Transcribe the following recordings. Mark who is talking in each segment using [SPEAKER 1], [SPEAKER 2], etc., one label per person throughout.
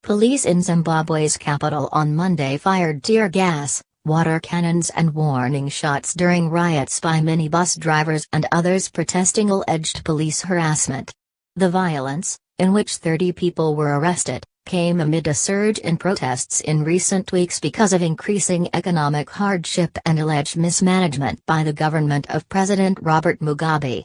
[SPEAKER 1] Police in Zimbabwe's capital on Monday fired tear gas, water cannons and warning shots during riots by minibus drivers and others protesting alleged police harassment. The violence, in which 30 people were arrested, came amid a surge in protests in recent weeks because of increasing economic hardship and alleged mismanagement by the government of President Robert Mugabe.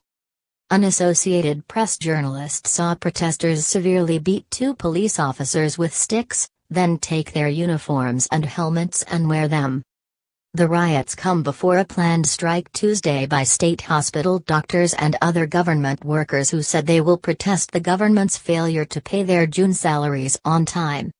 [SPEAKER 1] An Associated Press journalist saw protesters severely beat two police officers with sticks, then take their uniforms and helmets and wear them. The riots come before a planned strike Tuesday by state hospital doctors and other government workers who said they will protest the government's failure to pay their June salaries on time.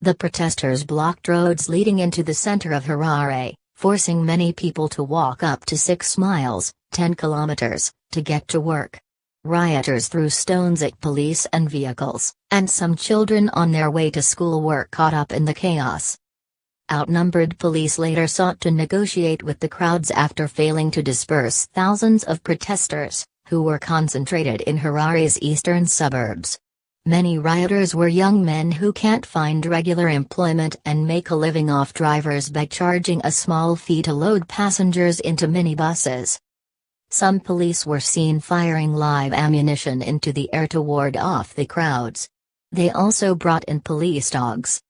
[SPEAKER 1] The protesters blocked roads leading into the center of Harare, forcing many people to walk up to 6 miles, 10 kilometers, to get to work. Rioters threw stones at police and vehicles, and some children on their way to school were caught up in the chaos. Outnumbered police later sought to negotiate with the crowds after failing to disperse thousands of protesters, who were concentrated in Harare's eastern suburbs. Many rioters were young men who can't find regular employment and make a living off drivers by charging a small fee to load passengers into minibuses. Some police were seen firing live ammunition into the air to ward off the crowds. They also brought in police dogs.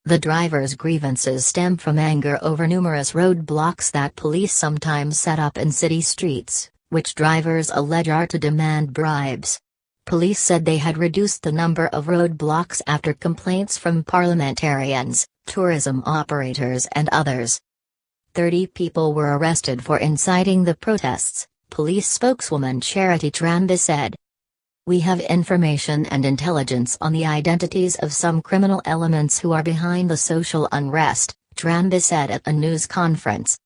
[SPEAKER 1] The drivers' grievances stem from anger over numerous roadblocks that police sometimes set up in city streets, which drivers allege are to demand bribes. Police said they had reduced the number of roadblocks after complaints from parliamentarians, tourism operators and others. 30 people were arrested for inciting the protests, police spokeswoman Charity Trambi said. "We have information and intelligence on the identities of some criminal elements who are behind the social unrest," Trambi said at a news conference.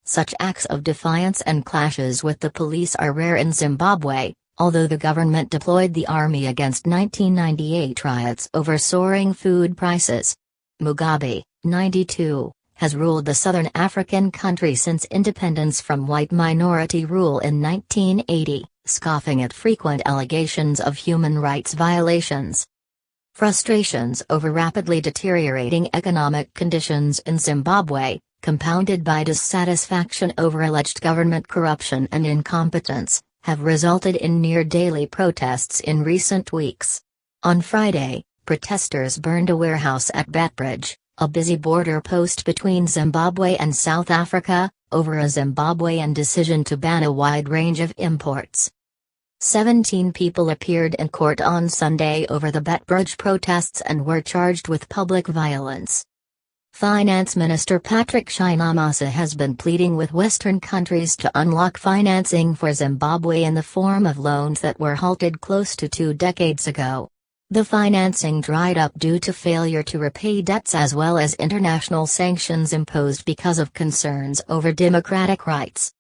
[SPEAKER 1] Such acts of defiance and clashes with the police are rare in Zimbabwe, although the government deployed the army against 1998 riots over soaring food prices. Mugabe, 92, has ruled the southern African country since independence from white minority rule in 1980, scoffing at frequent allegations of human rights violations. Frustrations over rapidly deteriorating economic conditions in Zimbabwe, compounded by dissatisfaction over alleged government corruption and incompetence, have resulted in near-daily protests in recent weeks. On Friday, protesters burned a warehouse at Beitbridge, a busy border post between Zimbabwe and South Africa, over a Zimbabwean decision to ban a wide range of imports. 17 people appeared in court on Sunday over the Beitbridge protests and were charged with public violence. Finance Minister Patrick Shinamasa has been pleading with Western countries to unlock financing for Zimbabwe in the form of loans that were halted close to 2 decades ago. The financing dried up due to failure to repay debts as well as international sanctions imposed because of concerns over democratic rights.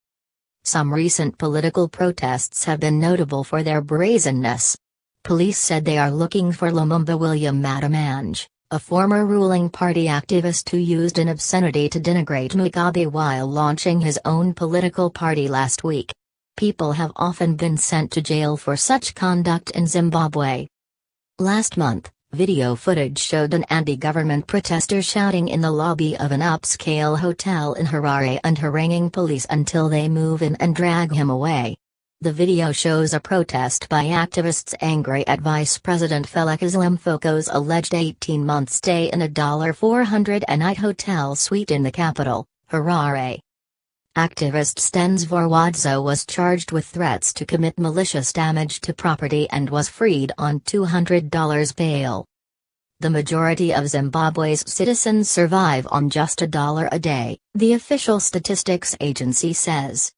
[SPEAKER 1] Some recent political protests have been notable for their brazenness. Police said they are looking for Lumumba William Madamange, a former ruling party activist who used an obscenity to denigrate Mugabe while launching his own political party last week. People have often been sent to jail for such conduct in Zimbabwe. Last month, video footage showed an anti-government protester shouting in the lobby of an upscale hotel in Harare and haranguing police until they move in and drag him away. The video shows a protest by activists angry at Vice President Felix Limpopo's alleged 18-month stay in a $400 a night hotel suite in the capital, Harare. Activist Stens Vorwadzo was charged with threats to commit malicious damage to property and was freed on $200 bail. The majority of Zimbabwe's citizens survive on just $1 a day, the official statistics agency says.